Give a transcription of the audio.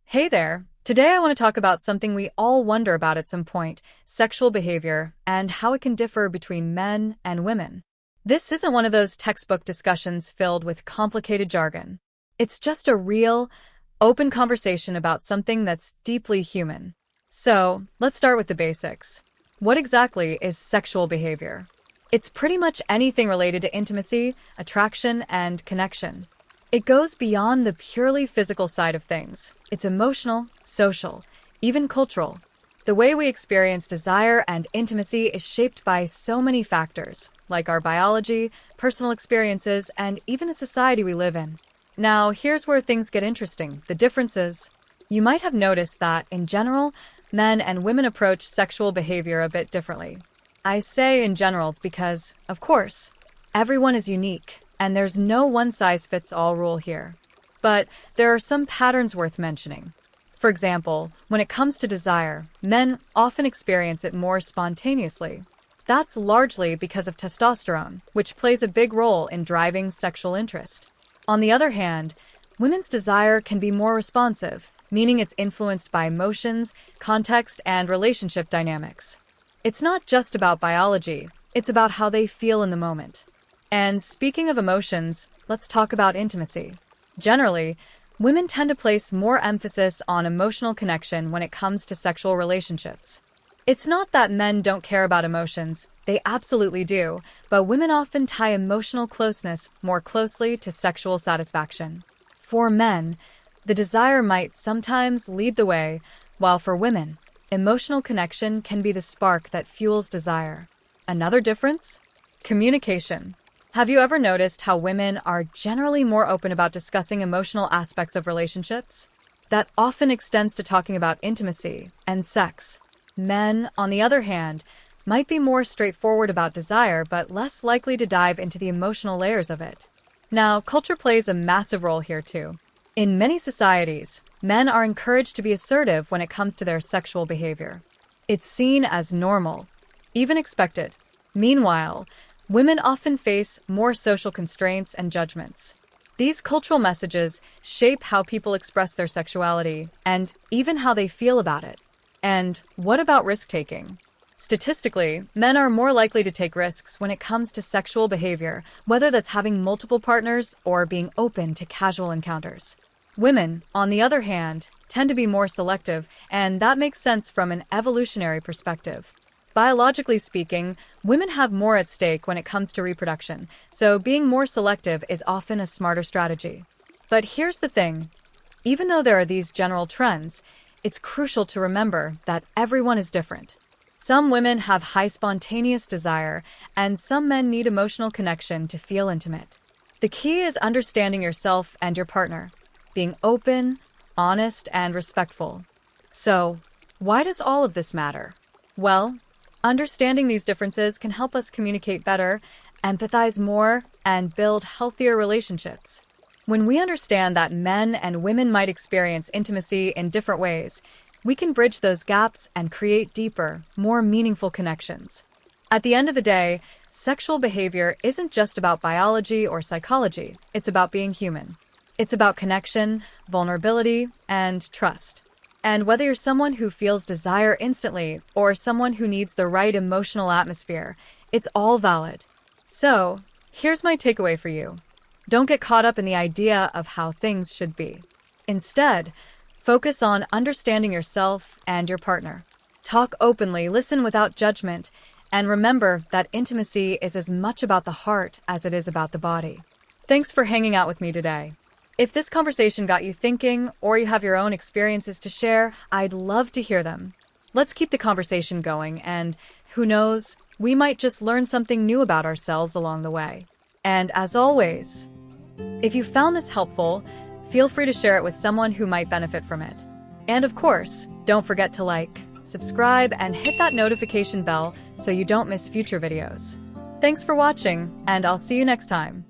Hey there! Today I want to talk about something we all wonder about at some point, sexual behavior, and how it can differ between men and women. This isn't one of those textbook discussions filled with complicated jargon. It's just a real, open conversation about something that's deeply human. So, let's start with the basics. What exactly is sexual behavior? It's pretty much anything related to intimacy, attraction, and connection. It goes beyond the purely physical side of things. It's emotional, social, even cultural. The way we experience desire and intimacy is shaped by so many factors, like our biology, personal experiences, and even the society we live in. Now, here's where things get interesting, the differences. You might have noticed that, in general, men and women approach sexual behavior a bit differently. I say in general because, of course, everyone is unique. And there's no one-size-fits-all rule here. But there are some patterns worth mentioning. For example, when it comes to desire, men often experience it more spontaneously. That's largely because of testosterone, which plays a big role in driving sexual interest. On the other hand, women's desire can be more responsive, meaning it's influenced by emotions, context, and relationship dynamics. It's not just about biology, it's about how they feel in the moment. And speaking of emotions, let's talk about intimacy. Generally, women tend to place more emphasis on emotional connection when it comes to sexual relationships. It's not that men don't care about emotions, they absolutely do, but women often tie emotional closeness more closely to sexual satisfaction. For men, the desire might sometimes lead the way, while for women, emotional connection can be the spark that fuels desire. Another difference? Communication. Have you ever noticed how women are generally more open about discussing emotional aspects of relationships? That often extends to talking about intimacy and sex. Men, on the other hand, might be more straightforward about desire but less likely to dive into the emotional layers of it. Now, culture plays a massive role here too. In many societies, men are encouraged to be assertive when it comes to their sexual behavior. It's seen as normal, even expected. Meanwhile, women often face more social constraints and judgments. These cultural messages shape how people express their sexuality and even how they feel about it. And what about risk-taking? Statistically, men are more likely to take risks when it comes to sexual behavior, whether that's having multiple partners or being open to casual encounters. Women, on the other hand, tend to be more selective, and that makes sense from an evolutionary perspective. Biologically speaking, women have more at stake when it comes to reproduction, so being more selective is often a smarter strategy. But here's the thing. Even though there are these general trends, it's crucial to remember that everyone is different. Some women have high spontaneous desire, and some men need emotional connection to feel intimate. The key is understanding yourself and your partner, being open, honest, and respectful. So, why does all of this matter? Well, understanding these differences can help us communicate better, empathize more, and build healthier relationships. When we understand that men and women might experience intimacy in different ways, we can bridge those gaps and create deeper, more meaningful connections. At the end of the day, sexual behavior isn't just about biology or psychology, it's about being human. It's about connection, vulnerability, and trust. And whether you're someone who feels desire instantly or someone who needs the right emotional atmosphere, it's all valid. So, here's my takeaway for you. Don't get caught up in the idea of how things should be. Instead, focus on understanding yourself and your partner. Talk openly, listen without judgment, and remember that intimacy is as much about the heart as it is about the body. Thanks for hanging out with me today. If this conversation got you thinking, or you have your own experiences to share, I'd love to hear them. Let's keep the conversation going, and who knows, we might just learn something new about ourselves along the way. And as always, if you found this helpful, feel free to share it with someone who might benefit from it. And of course, don't forget to like, subscribe, and hit that notification bell so you don't miss future videos. Thanks for watching, and I'll see you next time.